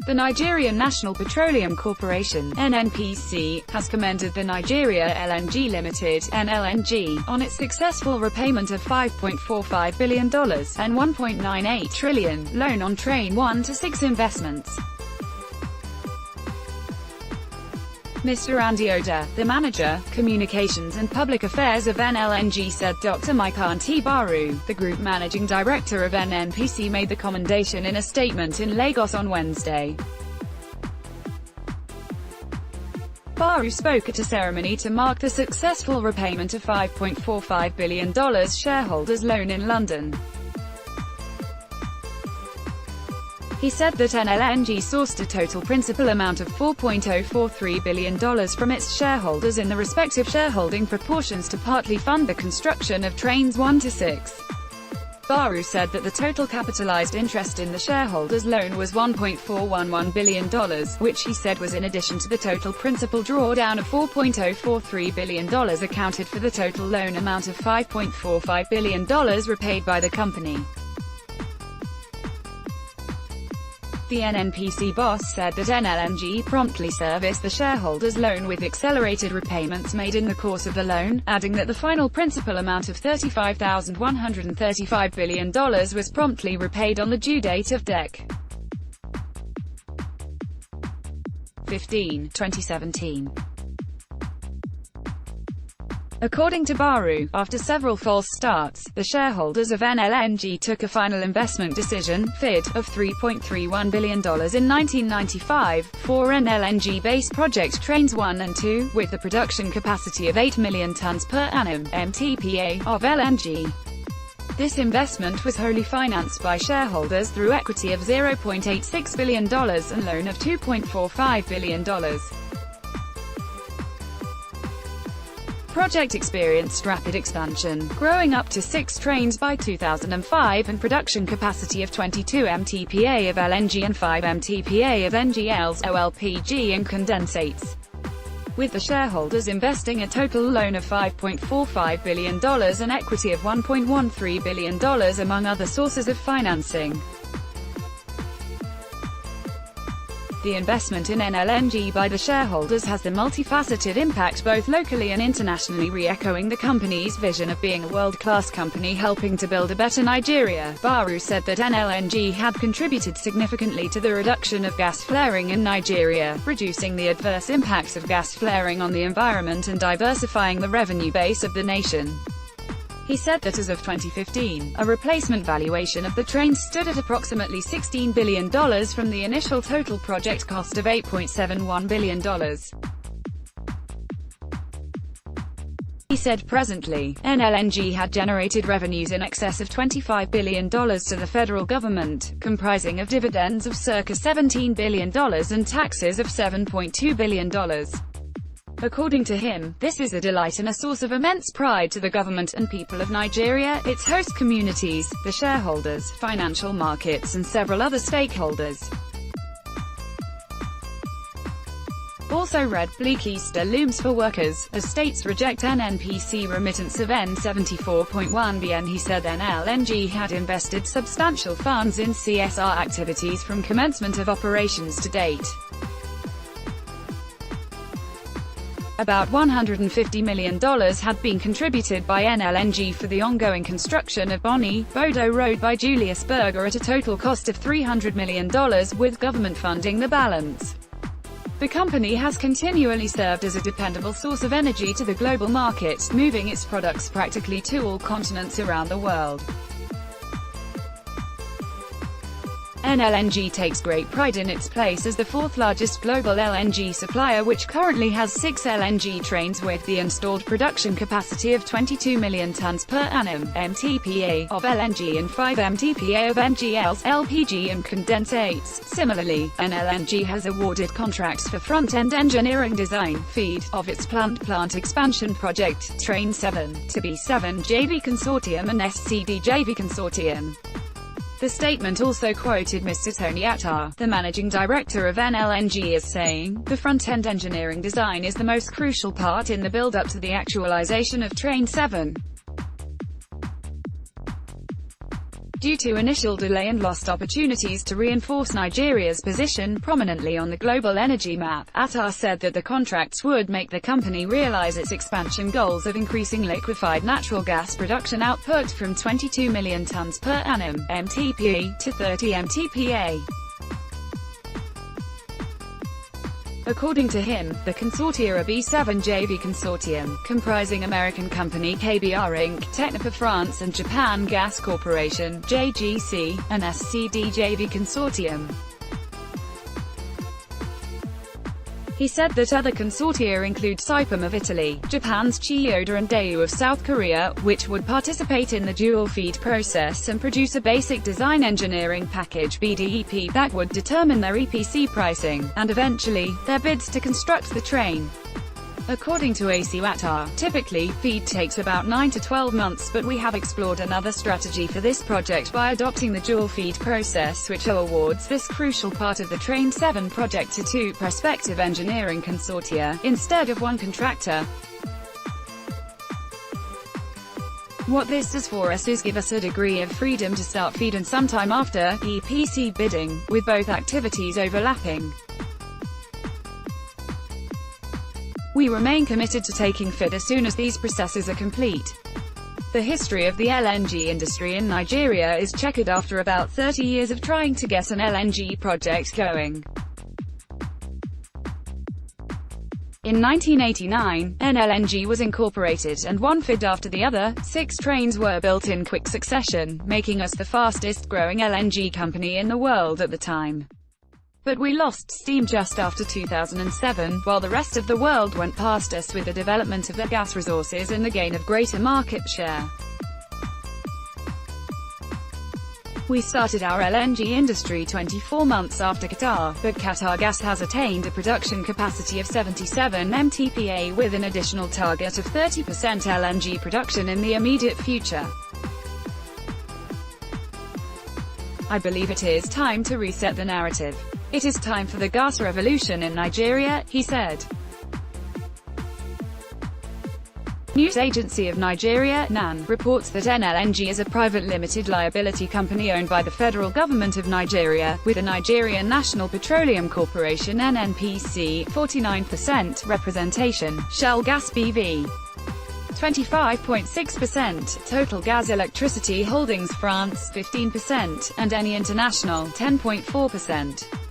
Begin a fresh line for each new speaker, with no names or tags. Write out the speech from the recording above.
The Nigerian National Petroleum Corporation (NNPC) has commended the Nigeria LNG Limited (NLNG) on its successful repayment of $5.45 billion and $1.98 trillion loan on Train 1 to 6 investments. Mr. Andy Oda, the manager, communications and public affairs of NLNG, said Dr. Maikanti Baru, the group managing director of NNPC, made the commendation in a statement in Lagos on Wednesday. Baru spoke at a ceremony to mark the successful repayment of $5.45 billion shareholders' loan in London. He said that NLNG sourced a total principal amount of $4.043 billion from its shareholders in the respective shareholding proportions to partly fund the construction of Trains 1 to 6. Baru said that the total capitalized interest in the shareholders' loan was $1.411 billion, which he said was in addition to the total principal drawdown of $4.043 billion, accounted for the total loan amount of $5.45 billion repaid by the company. The NNPC boss said that NLNG promptly serviced the shareholders' loan with accelerated repayments made in the course of the loan, adding that the final principal amount of $35,135 billion was promptly repaid on the due date of DEC 15, 2017. According to Baru, after several false starts, the shareholders of NLNG took a final investment decision (FID) of $3.31 billion in 1995, for NLNG-based project Trains 1 and 2, with a production capacity of 8 million tons per annum (MTPA) of LNG. This investment was wholly financed by shareholders through equity of $0.86 billion and loan of $2.45 billion. Project experienced rapid expansion, growing up to 6 trains by 2005 and production capacity of 22 MTPA of LNG and 5 MTPA of NGLs, OLPG and condensates, with the shareholders investing a total loan of $5.45 billion and equity of $1.13 billion among other sources of financing. The investment in NLNG by the shareholders has the multifaceted impact both locally and internationally, re-echoing the company's vision of being a world-class company helping to build a better Nigeria. Baru said that NLNG had contributed significantly to the reduction of gas flaring in Nigeria, reducing the adverse impacts of gas flaring on the environment and diversifying the revenue base of the nation. He said that as of 2015, a replacement valuation of the train stood at approximately $16 billion from the initial total project cost of $8.71 billion. He said presently, NLNG had generated revenues in excess of $25 billion to the federal government, comprising of dividends of circa $17 billion and taxes of $7.2 billion. According to him, this is a delight and a source of immense pride to the government and people of Nigeria, its host communities, the shareholders, financial markets and several other stakeholders. Also read, Bleak Easter looms for workers, as states reject NNPC remittance of N74.1 billion. He said NLNG had invested substantial funds in CSR activities from commencement of operations to date. About $150 million had been contributed by NLNG for the ongoing construction of Bonny Bodo Road by Julius Berger at a total cost of $300 million, with government funding the balance. The company has continually served as a dependable source of energy to the global market, moving its products practically to all continents around the world. NLNG takes great pride in its place as the fourth largest global LNG supplier, which currently has 6 LNG trains with the installed production capacity of 22 million tons per annum (MTPA) of LNG and 5 MTPA of NGLs, LPG and condensates. Similarly, NLNG has awarded contracts for front-end engineering design, FEED, of its plant expansion project, Train 7, to B7 JV Consortium and SCD JV Consortium. The statement also quoted Mr. Tony Attar, the managing director of NLNG, as saying, "The front-end engineering design is the most crucial part in the build-up to the actualization of Train 7. Due to initial delay and lost opportunities to reinforce Nigeria's position prominently on the global energy map, Attar said that the contracts would make the company realize its expansion goals of increasing liquefied natural gas production output from 22 million tons per annum (MTPA) to 30 MTPA. According to him, the consortia are B7 JV Consortium, comprising American company KBR Inc., Technip France and Japan Gas Corporation JGC, and SCD JV Consortium. He said that other consortia include Saipem of Italy, Japan's Chiyoda and Daewoo of South Korea, which would participate in the dual-feed process and produce a basic design engineering package (BDEP) that would determine their EPC pricing, and eventually, their bids to construct the train. According to AC Attar, typically, FEED takes about 9 to 12 months, but we have explored another strategy for this project by adopting the dual-feed process, which awards this crucial part of the Train 7 project to two prospective engineering consortia, instead of one contractor. What this does for us is give us a degree of freedom to start FEED and sometime after, EPC bidding, with both activities overlapping. We remain committed to taking FEED as soon as these processes are complete. The history of the LNG industry in Nigeria is checkered after about 30 years of trying to get an LNG project going. In 1989, NLNG was incorporated, and one FEED after the other, 6 trains were built in quick succession, making us the fastest-growing LNG company in the world at the time. But we lost steam just after 2007, while the rest of the world went past us with the development of their gas resources and the gain of greater market share. We started our LNG industry 24 months after Qatar, but Qatar Gas has attained a production capacity of 77 MTPA with an additional target of 30% LNG production in the immediate future. I believe it is time to reset the narrative. It is time for the gas revolution in Nigeria, he said. News agency of Nigeria, NAN, reports that NLNG is a private limited liability company owned by the federal government of Nigeria, with the Nigerian National Petroleum Corporation (NNPC) 49% representation, Shell Gas BV 25.6%, Total Gas Electricity Holdings France 15%, and Eni International 10.4%.